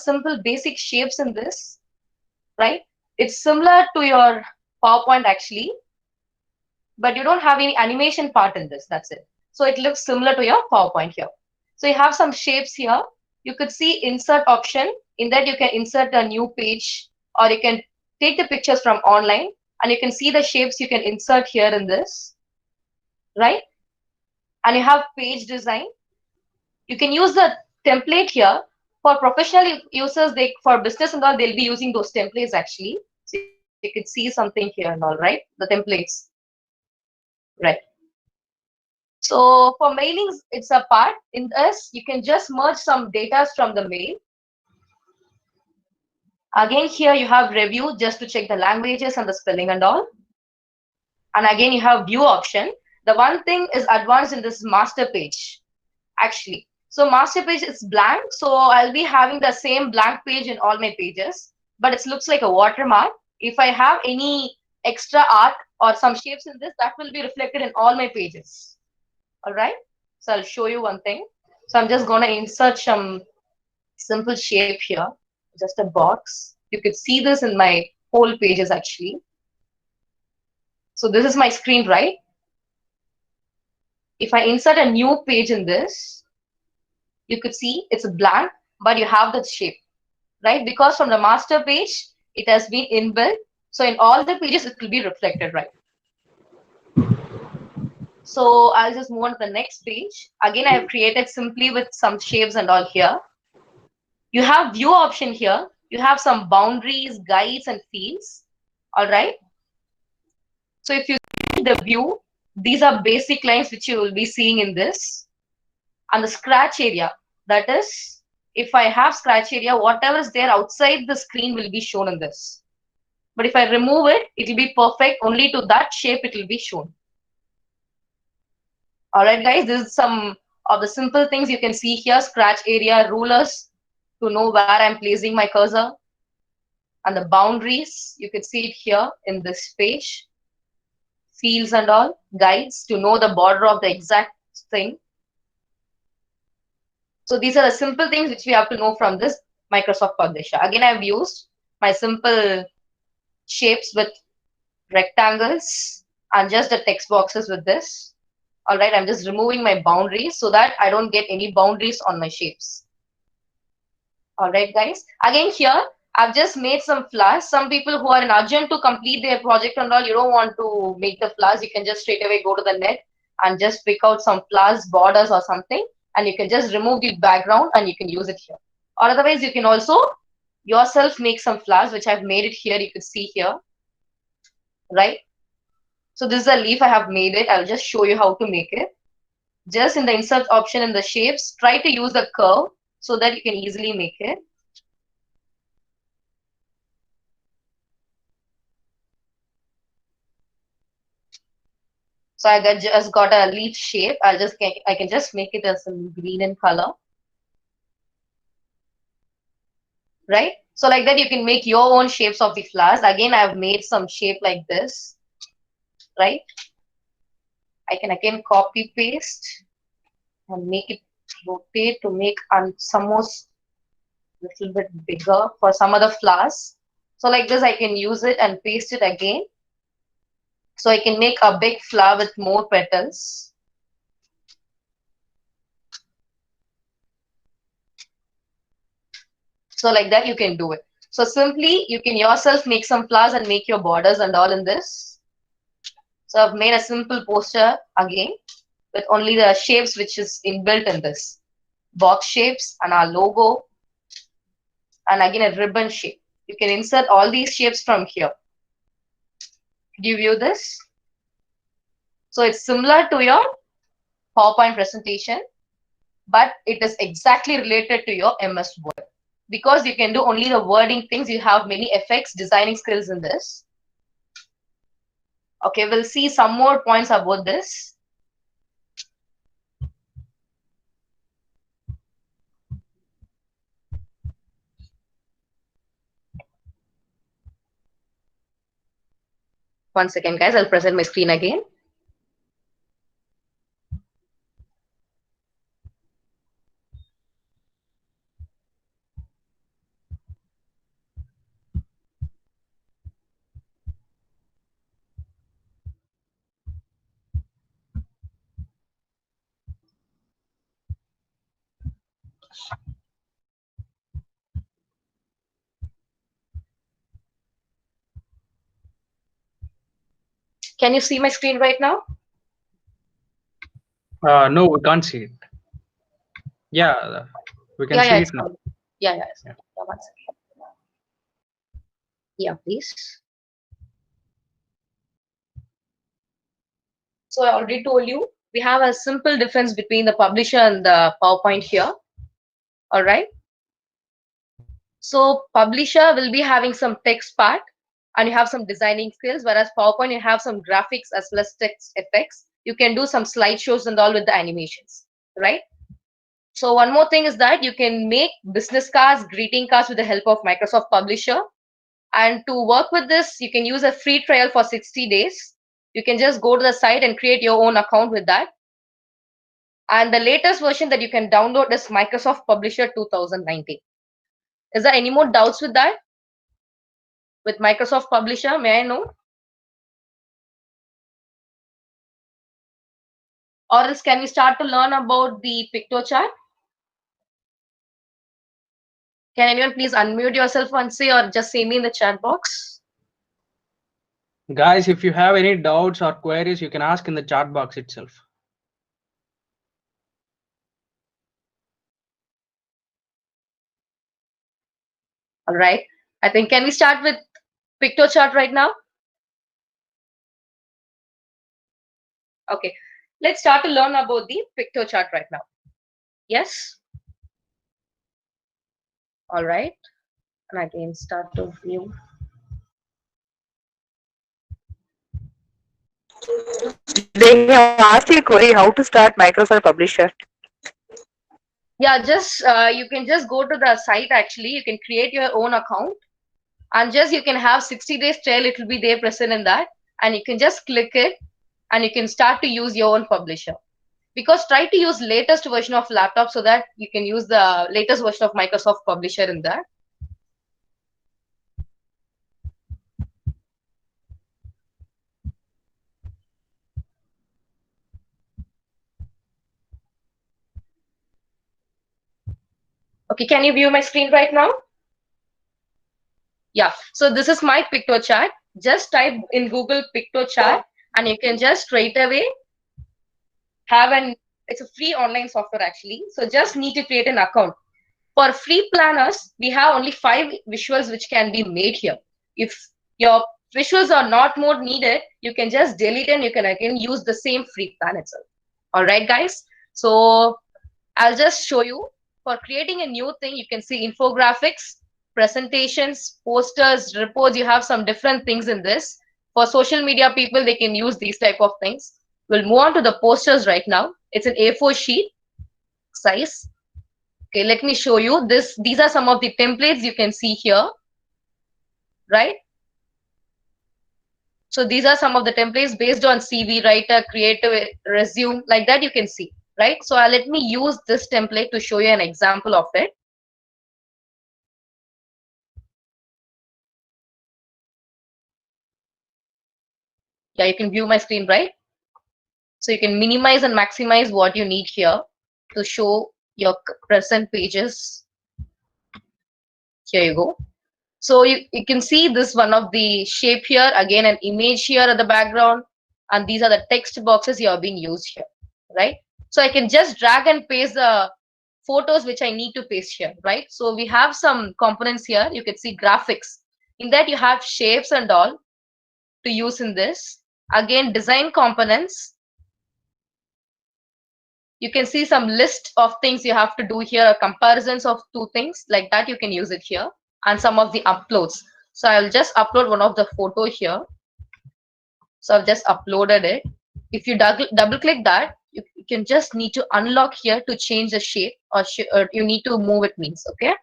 simple basic shapes in this, right? It's similar to your PowerPoint actually, but you don't have any animation part in this. That's it. So it looks similar to your PowerPoint here. So you have some shapes here. You could see insert option. In that you can insert a new page, or you can take the pictures from online, and you can see the shapes you can insert here in this, right? And you have page design. You can use the template here. For professional users, for business and all, they'll be using those templates actually. So you could see something here and all, right? The templates, right? So for mailings, it's a part. In this, you can just merge some data from the mail. Again, here you have review just to check the languages and the spelling and all. And again, you have view option. The one thing is advanced in this master page, actually. So master page is blank. So I'll be having the same blank page in all my pages, but it looks like a watermark. If I have any extra art or some shapes in this, that will be reflected in all my pages. All right. So I'll show you one thing. So I'm just going to insert some simple shape here, just a box. You could see this in my whole pages actually. So this is my screen, right? If I insert a new page in this, you could see it's blank, but you have that shape, right? Because from the master page, it has been inbuilt. So in all the pages, it will be reflected, right? So I'll just move on to the next page. Again, I have created simply with some shapes and all here. You have view option here. You have some boundaries, guides, and fields. All right. So if you see the view, these are basic lines which you will be seeing in this. And the scratch area, that is, if I have scratch area, whatever is there outside the screen will be shown in this. But if I remove it, it will be perfect. Only to that shape it will be shown. All right, guys, this is some of the simple things you can see here. Scratch area, rulers to know where I'm placing my cursor. And the boundaries, you can see it here in this page. Fields and all, guides to know the border of the exact thing. So these are the simple things which we have to know from this Microsoft Publisher. Again, I've used my simple shapes with rectangles and just the text boxes with this. All right, I'm just removing my boundaries so that I don't get any boundaries on my shapes. All right, guys. Again, here, I've just made some flowers. Some people who are in urgent to complete their project and all, you don't want to make the flowers. You can just straight away go to the net and just pick out some flowers, borders or something. And you can just remove the background and you can use it here. Or otherwise, you can also yourself make some flowers, which I've made it here. You could see here, right? So this is a leaf. I have made it. I'll just show you how to make it. Just in the insert option in the shapes, try to use the curve so that you can easily make it. So I just got a leaf shape. I can just make it as some green in color. Right? So like that, you can make your own shapes of the flowers. Again, I've made some shape like this. Right? I can again copy paste and make it rotate to make some more little bit bigger for some other flowers. So like this, I can use it and paste it again. So I can make a big flower with more petals. So like that, you can do it. So simply, you can yourself make some flowers and make your borders and all in this. So I've made a simple poster again with only the shapes which is inbuilt in this. Box shapes and our logo. And again, a ribbon shape. You can insert all these shapes from here. Do you view this? So it's similar to your PowerPoint presentation, but it is exactly related to your MS Word. Because you can do only the wording things, you have many effects, designing skills in this. Okay, we'll see some more points about this. One second, guys, I'll present my screen again. Can you see my screen right now? No, we can't see it. Yeah, we can see It's it now. fine. Yeah. Yeah. One second. Yeah, please. So I already told you we have a simple difference between the publisher and the PowerPoint here. All right. So publisher will be having some text part and you have some designing skills, whereas PowerPoint you have some graphics as well as text effects. You can do some slideshows and all with the animations, right? So one more thing is that you can make business cards, greeting cards with the help of Microsoft Publisher. And to work with this, you can use a free trial for 60 days. You can just go to the site and create your own account with that. And the latest version that you can download is Microsoft Publisher 2019. Is there any more doubts with that? With Microsoft Publisher, may I know? Or else can we start to learn about the PictoChart? Can anyone please unmute yourself and say, or just say me in the chat box? Guys, if you have any doubts or queries, you can ask in the chat box itself. All right. I think can we start with PictoChart right now? Okay. Let's start to learn about the PictoChart right now. Yes. All right. And again, start to view. They have asked a query how to start Microsoft Publisher. Yeah, just you can just go to the site actually. You can create your own account and just you can have 60 days trial. It will be there present in that. And you can just click it and you can start to use your own publisher. Because try to use latest version of laptop so that you can use the latest version of Microsoft Publisher in that. Okay, can you view my screen right now? Yeah, so this is my PictoChart. Just type in Google PictoChart and you can just straight away have it's a free online software actually. So just need to create an account. For free planners, we have only 5 visuals which can be made here. If your visuals are not more needed, you can just delete and you can again use the same free plan itself. All right, guys. So I'll just show you. For creating a new thing, you can see infographics, presentations, posters, reports. You have some different things in this. For social media people, they can use these type of things. We'll move on to the posters right now. It's an A4 sheet size. Okay, let me show you this. These are some of the templates you can see here, right? So these are some of the templates based on CV, writer, creative, resume, like that you can see, right? So let me use this template to show you an example of it. Yeah, you can view my screen, right? So you can minimize and maximize what you need here to show your present pages. Here you go. So you can see this one of the shape here, again an image here at the background, and these are the text boxes you are being used here, right? So I can just drag and paste the photos which I need to paste here, right? So we have some components here. You can see graphics. In that you have shapes and all to use in this. Again, design components. You can see some list of things you have to do here, comparisons of 2 things like that. You can use it here, and some of the uploads. So I'll just upload one of the photo here. So I've just uploaded it. If you double click that, you can just need to unlock here to change the shape, or you need to move it means, okay?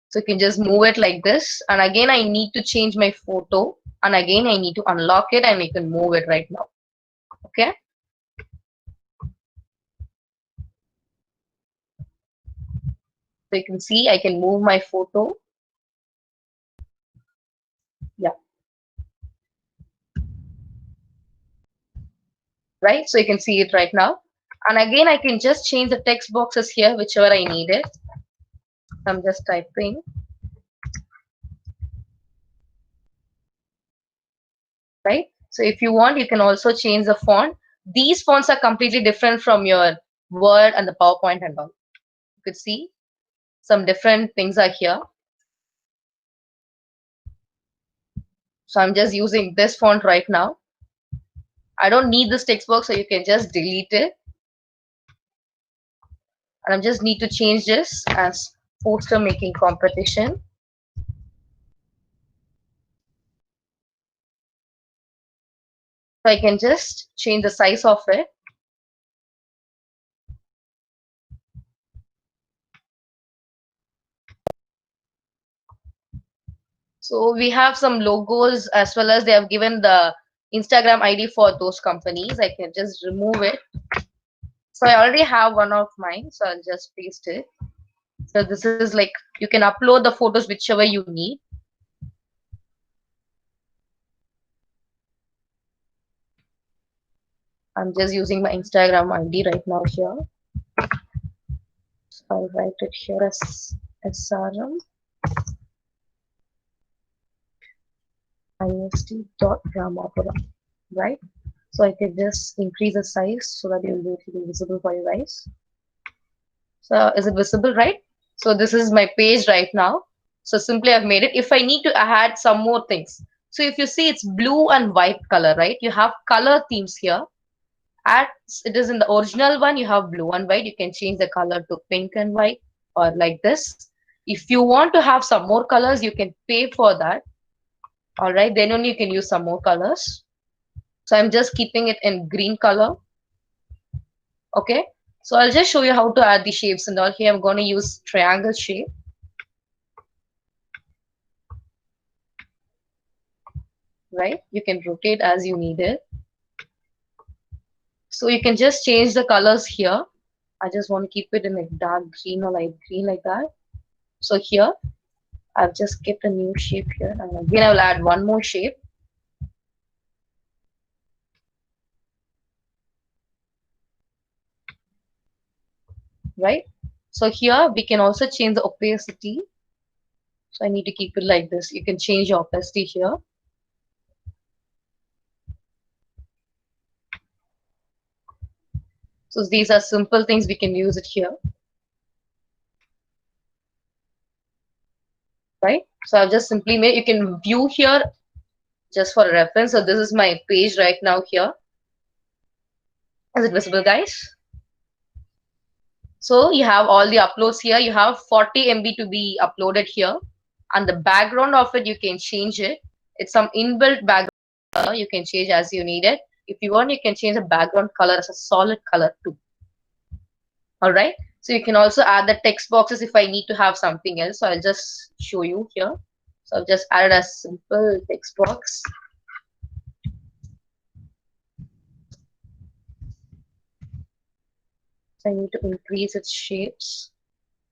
So you can just move it like this. And again, I need to change my photo. And again, I need to unlock it and you can move it right now. Okay. So you can see I can move my photo. Yeah. Right. So you can see it right now. And again, I can just change the text boxes here, whichever I need it. I'm just typing. Right? So if you want, you can also change the font. These fonts are completely different from your Word and the PowerPoint and all. You could see some different things are here. So I'm just using this font right now. I don't need this text box, so you can just delete it. And I just need to change this as poster making competition. So I can just change the size of it. So we have some logos, as well as they have given the Instagram ID for those companies. I can just remove it. So I already have one of mine, so I'll just paste it. So this is like, you can upload the photos whichever you need. I'm just using my Instagram ID right now here. So I'll write it here as SRM ist.ramapura, right? So I can just increase the size so that it will be visible for you guys. So is it visible, right? So this is my page right now. So simply I've made it. If I need to add some more things. So if you see, it's blue and white color, right? You have color themes here. As it is in the original one, you have blue and white. You can change the color to pink and white or like this. If you want to have some more colors, you can pay for that. All right, then only you can use some more colors. So I'm just keeping it in green color. Okay, so I'll just show you how to add the shapes and all. Here I'm going to use triangle shape. Right, you can rotate as you need it. So you can just change the colors here. I just want to keep it in a dark green or light green like that. So here I've just kept a new shape here, and again I will add one more shape. Right, so here we can also change the opacity. So I need to keep it like this. You can change your opacity here. So these are simple things, we can use it here. Right, so I've just simply made, you can view here just for reference. So this is my page right now here. Is it visible, guys? So you have all the uploads here. You have 40 MB to be uploaded here. And the background of it, you can change it. It's some inbuilt background. You can change as you need it. If you want, you can change the background color as a solid color too. All right. So you can also add the text boxes if I need to have something else. So I'll just show you here. So I've just added a simple text box. So I need to increase its shapes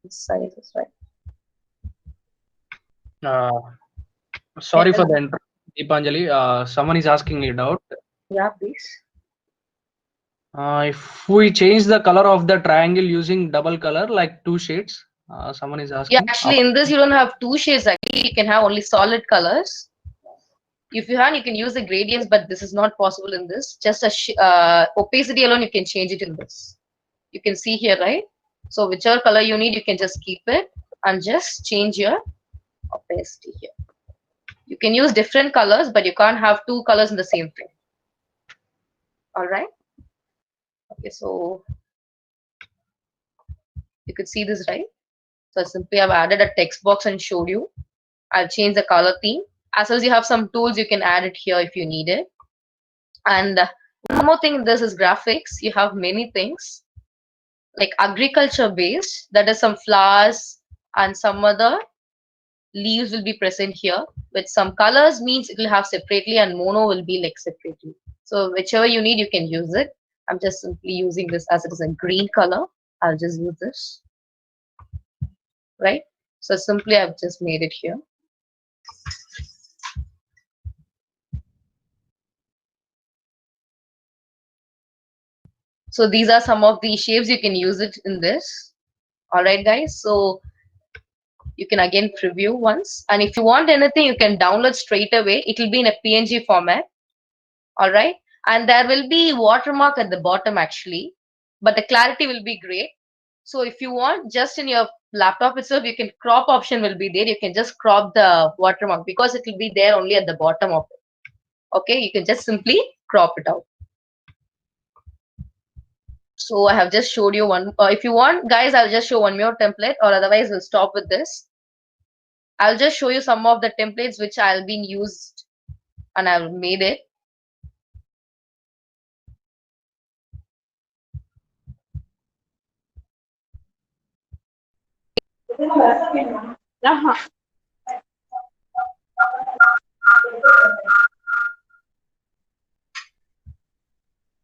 and sizes, right? Sorry for the interruption, Deepanjali. Someone is asking me a doubt. Yeah, please. If we change the color of the triangle using double color, like two shades, someone is asking. Yeah, actually in this you don't have two shades. Actually, you can have only solid colors. If you want, you can use the gradients, but this is not possible in this. Just a opacity alone, you can change it in this. You can see here, right? So whichever color you need, you can just keep it and just change your opacity here. You can use different colors, but you can't have two colors in the same thing. All right. Okay, so you could see this, right? So simply I've added a text box and showed you. I've changed the color theme. As well as you have some tools, you can add it here if you need it. And one more thing, this is graphics. You have many things like agriculture based. That is some flowers and some other leaves will be present here. With some colors means it will have separately, and mono will be like separately. So whichever you need, you can use it. I'm just simply using this as it is a green color. I'll just use this. Right. So simply I've just made it here. So these are some of the shapes you can use it in this. All right, guys. So you can again preview once. And if you want anything, you can download straight away. It will be in a PNG format. All right. And there will be watermark at the bottom actually, but the clarity will be great. So if you want, just in your laptop itself, you can crop option will be there. You can just crop the watermark because it will be there only at the bottom of it. Okay. You can just simply crop it out. So I have just showed you one. If you want, guys, I'll just show one more template, or otherwise we'll stop with this. I'll just show you some of the templates which I've been used and I've made it.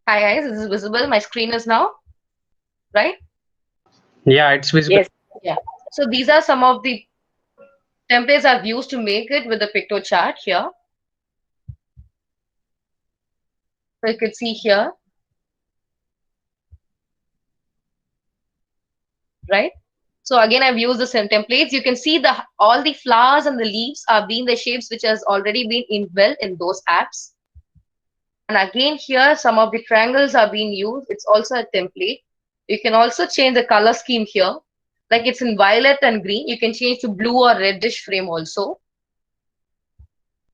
Hi guys, is this visible? My screen is now right. Yeah, it's visible. Yes. Yeah. So these are some of the templates I've used to make it with the PictoChart here. So you could see here, right? So again, I've used the same templates. You can see all the flowers and the leaves are being the shapes which has already been inbuilt in those apps. And again, here some of the triangles are being used. It's also a template. You can also change the color scheme here. Like it's in violet and green. You can change to blue or reddish frame also.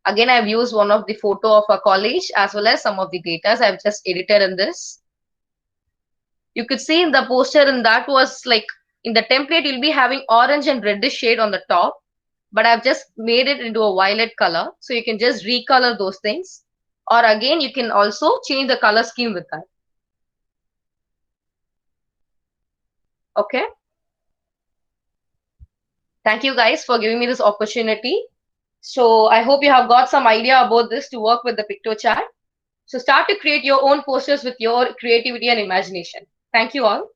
Again, I've used one of the photo of a college as well as some of the data I've just edited in this. You could see in the poster, and that was like in the template, you'll be having orange and reddish shade on the top, but I've just made it into a violet color. So you can just recolor those things. Or again, you can also change the color scheme with that. Okay. Thank you guys for giving me this opportunity. So I hope you have got some idea about this to work with the PictoChart. So start to create your own posters with your creativity and imagination. Thank you all.